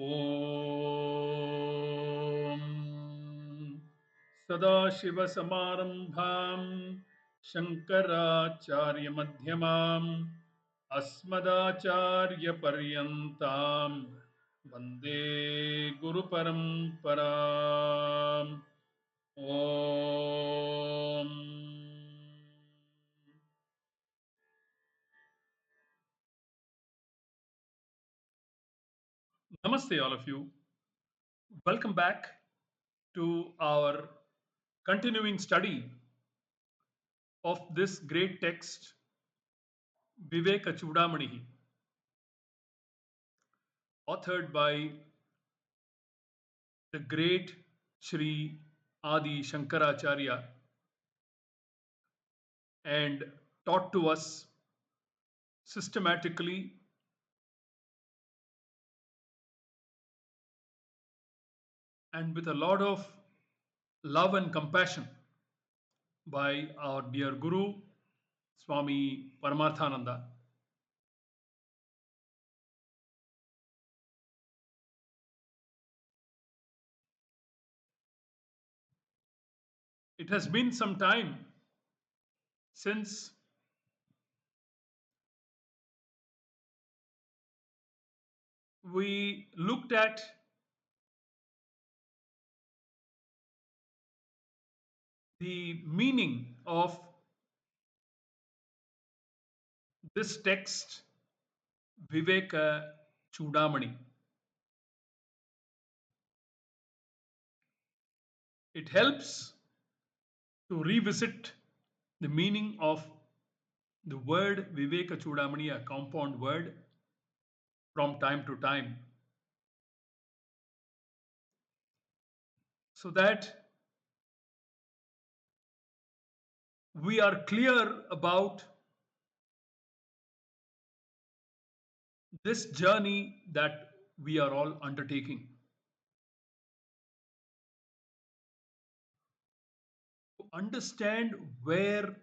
ॐ सदाशिवसमारम्भां शङ्कराचार्यमध्यमाम् अस्मदाचार्यपर्यन्तां वन्दे गुरुपरम्पराम् ॐ Namaste, all of you. Welcome back to our continuing study of this great text, Vivekachudamani, authored by the great Sri Adi Shankaracharya and taught to us systematically and with a lot of love and compassion by our dear Guru Swami Paramarthananda. It has been some time since we looked at the meaning of this text, Viveka Chudamani. It helps to revisit the meaning of the word Vivekachudamani, a compound word, from time to time, so that we are clear about this journey that we are all undertaking. To understand where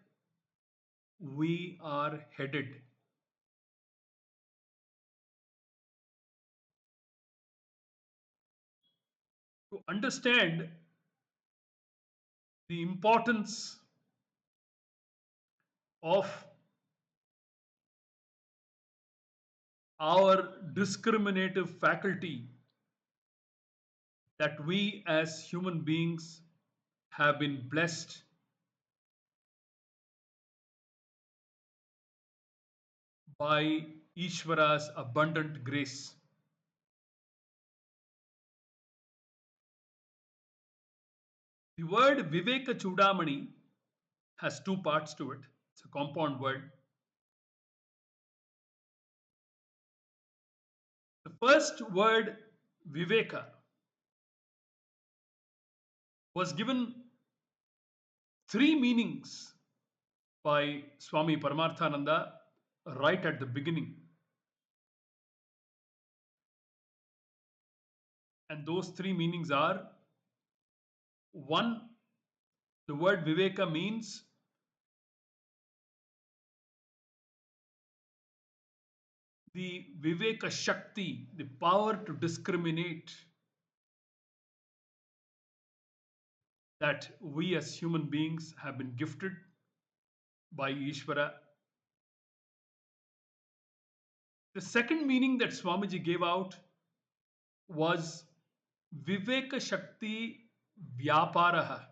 we are headed, to understand the importance of our discriminative faculty that we as human beings have been blessed by Ishvara's abundant grace. The word Viveka Chudamani has two parts to it. It's a compound word. The first word, Viveka, was given three meanings by Swami Paramarthananda right at the beginning. And those three meanings are: one, the word Viveka means the Viveka Shakti, the power to discriminate that we as human beings have been gifted by Ishvara. The second meaning that Swamiji gave out was Viveka Shakti Vyaparaha.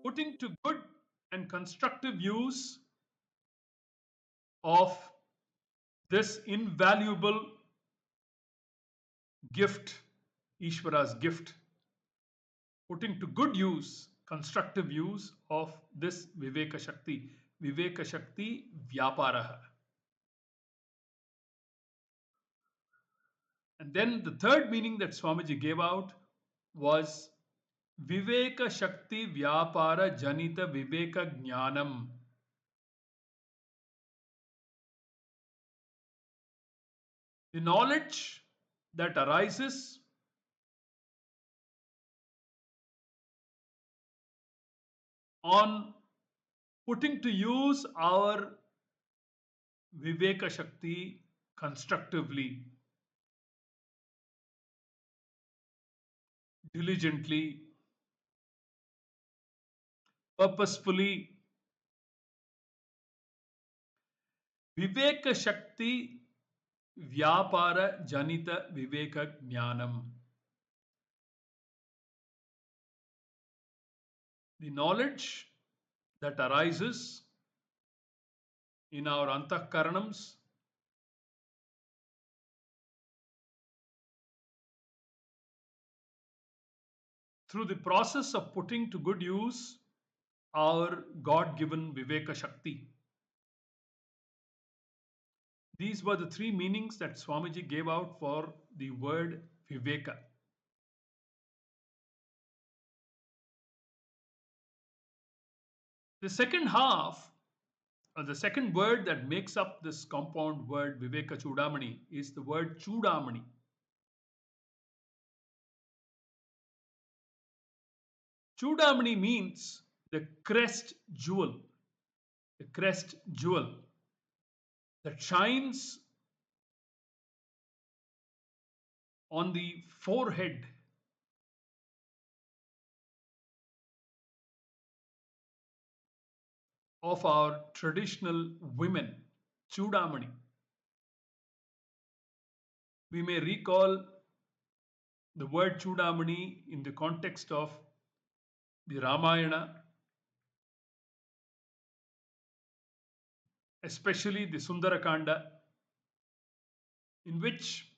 Putting to good and constructive use of this invaluable gift, Ishvara's gift. Putting to good use, constructive use of this Viveka Shakti Vyaparaha. And then the third meaning that Swamiji gave out was Viveka Shakti Vyapara Janita Viveka Jnanam. The knowledge that arises on putting to use our Viveka Shakti constructively, diligently, purposefully. Viveka Shakti Vyapara Janita Viveka Jnanam. The knowledge that arises in our antakaranams through the process of putting to good use our God given Viveka Shakti. These were the three meanings that Swamiji gave out for the word Viveka. The second half, or the second word that makes up this compound word Vivekachudamani is the word Chudamani. Chudamani means the crest jewel, the crest jewel that shines on the forehead of our traditional women, Chudamani. We may recall the word Chudamani in the context of the Ramayana, especially the Sundarakanda, in which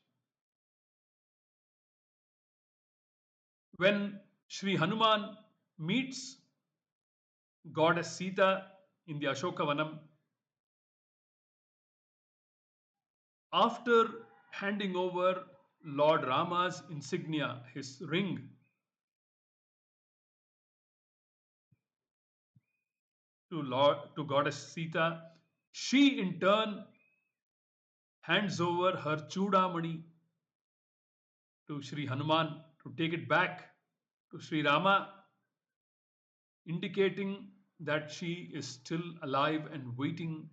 when Sri Hanuman meets goddess Sita in the Ashokavanam, after handing over Lord Rama's insignia, his ring, to goddess Sita, she in turn hands over her Chudamani to Sri Hanuman to take it back to Sri Rama, indicating that she is still alive and waiting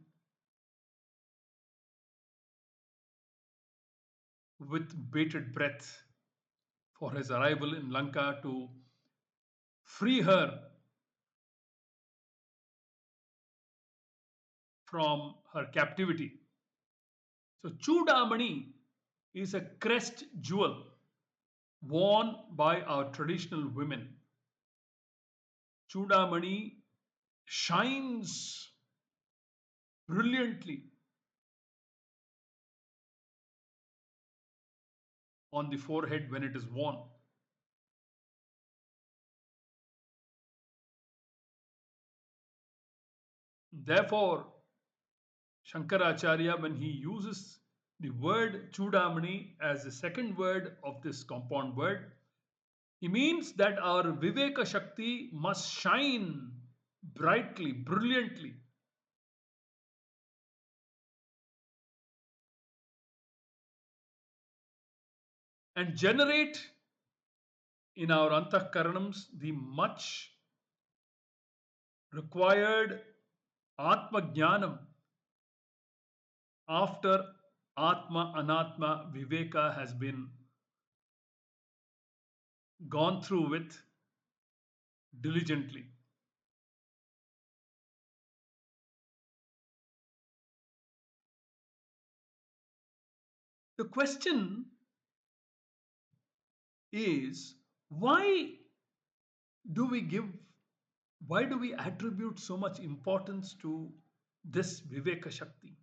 with bated breath for his arrival in Lanka to free her from her captivity. So, Chudamani is a crest jewel worn by our traditional women. Chudamani shines brilliantly on the forehead when it is worn. Therefore, Shankaracharya, when he uses the word Chudamani as the second word of this compound word, he means that our Viveka Shakti must shine brightly, brilliantly, and generate in our antakaranams the much required Atma Jnanam after Atma Anatma Viveka has been gone through with diligently. The question is, why do we give, why do we attribute so much importance to this Viveka Shakti?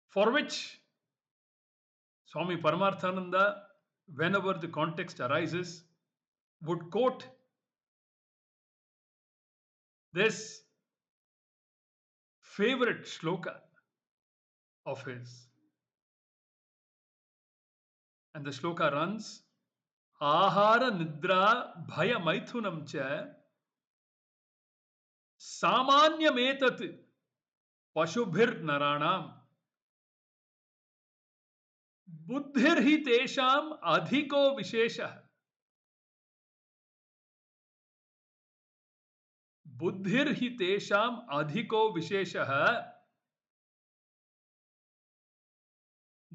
For which Swami Paramarthananda, whenever the context arises, would quote this favorite shloka of his. And the shloka runs, Ahara Nidra Bhaya Maithunam Cha Samanyametat Pashubhir Naranam Buddhir hi tesham adhiko vishesha. बुद्धिर हि तेषाम अधिको विशेषः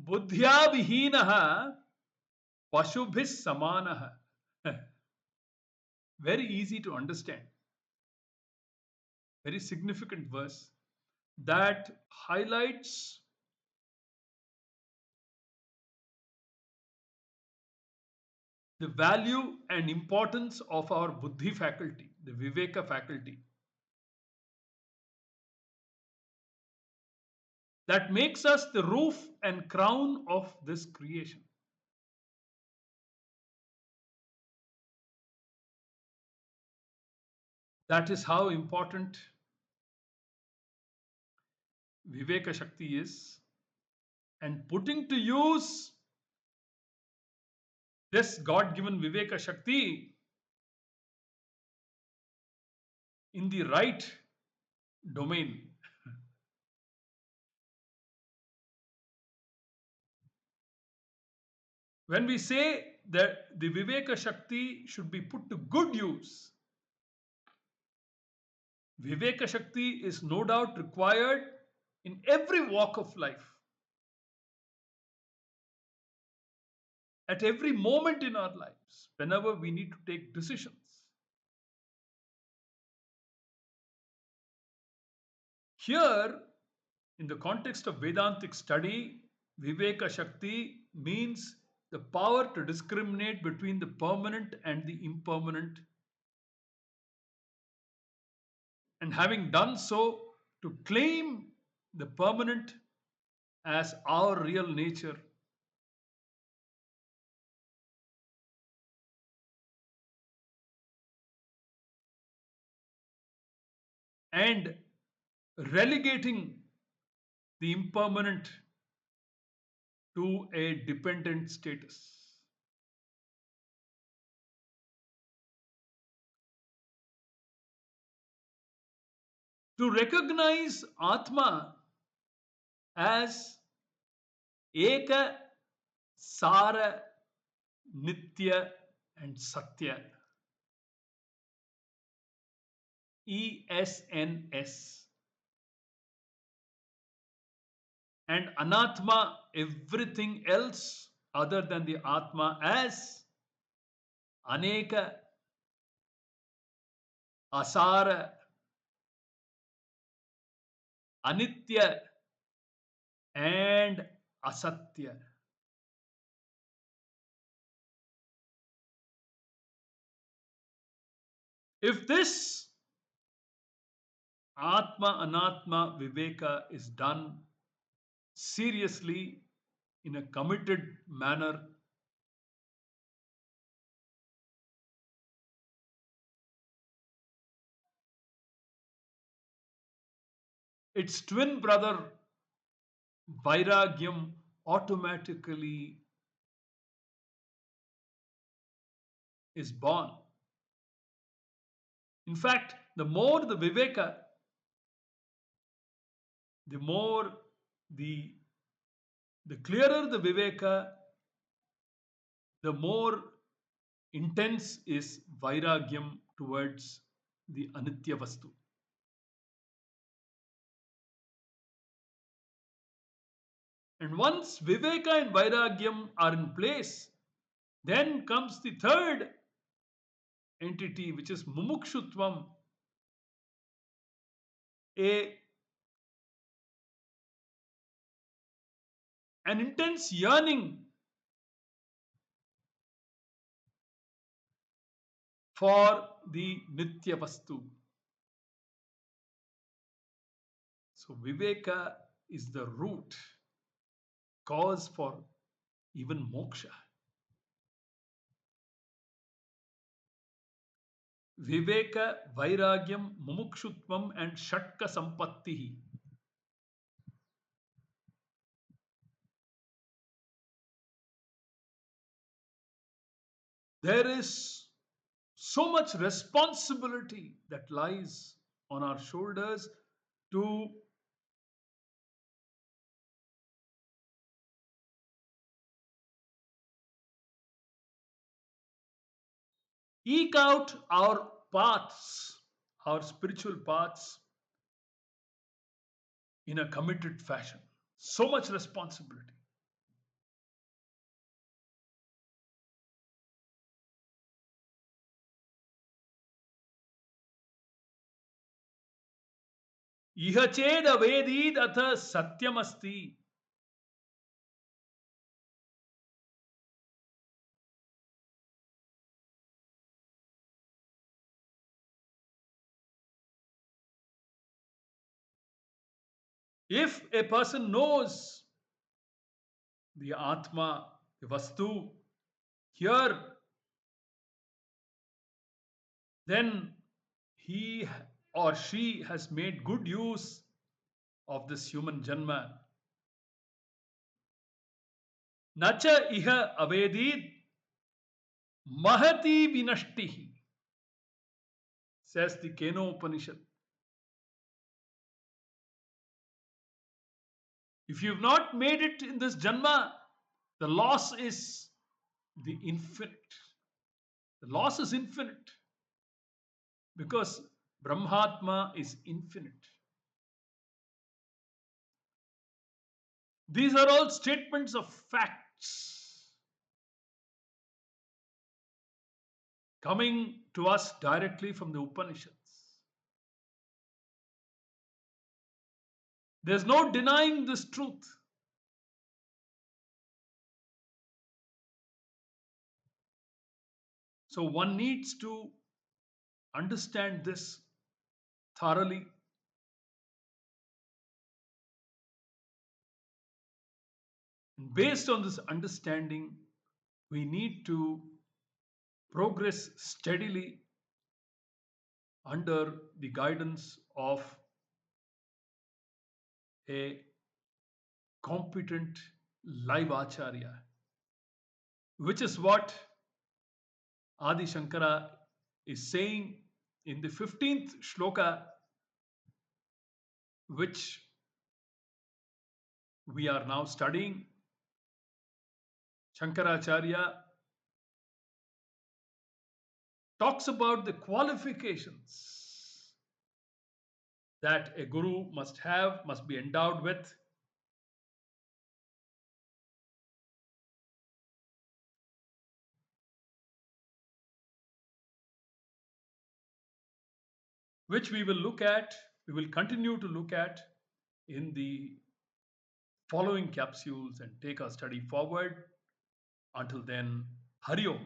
बुद्ध्या विहीनः पशुभिः समानः. Very easy to understand. Very significant verse that highlights the value and importance of our buddhi faculty, the viveka faculty, that makes us the roof and crown of this creation. That is how important viveka shakti is, and putting to use this God given viveka shakti in the right domain. When we say that the Viveka Shakti should be put to good use, Viveka Shakti is no doubt required in every walk of life, at every moment in our lives, whenever we need to take decisions. Here, in the context of Vedantic study, Viveka Shakti means the power to discriminate between the permanent and the impermanent, and having done so, to claim the permanent as our real nature, and relegating the impermanent to a dependent status. To recognize Atma as Eka, Sara, Nitya, and Satya. ESNS. And Anatma, everything else other than the Atma, as Aneka, Asara, Anitya, and Asatya. If this Atma Anatma Viveka is done seriously in a committed manner, its twin brother Vairagyam automatically is born. In fact, the more the Viveka, the more the the clearer the Viveka, the more intense is Vairagyam towards the Anitya Vastu. And once Viveka and Vairagyam are in place, then comes the third entity, which is Mumukshutvam, a an intense yearning for the Nitya Vastu. So Viveka is the root cause for even moksha. Viveka, Vairagyam, Mumukshutvam, and Shatka Sampatti. There is so much responsibility that lies on our shoulders to eke out our paths, our spiritual paths in a committed fashion. So much responsibility. इह चेद अवेदीद अथ सत्यमस्ति. If a person knows the Atma, the Vastu, here, then he or she has made good use of this human janma. Nacha iha avedid mahati vinashtihi, says the Keno Upanishad. If you've not made it in this janma, the loss is the infinite. The loss is infinite because Brahmatma is infinite. These are all statements of facts coming to us directly from the Upanishads. There's no denying this truth. So one needs to understand this thoroughly. And based on this understanding, we need to progress steadily under the guidance of a competent live acharya, which is what Adi Shankara is saying in the 15th shloka, which we are now studying. Shankaracharya talks about the qualifications that a guru must have, must be endowed with, which we will continue to look at in the following capsules and take our study forward. Until then, Hari Om.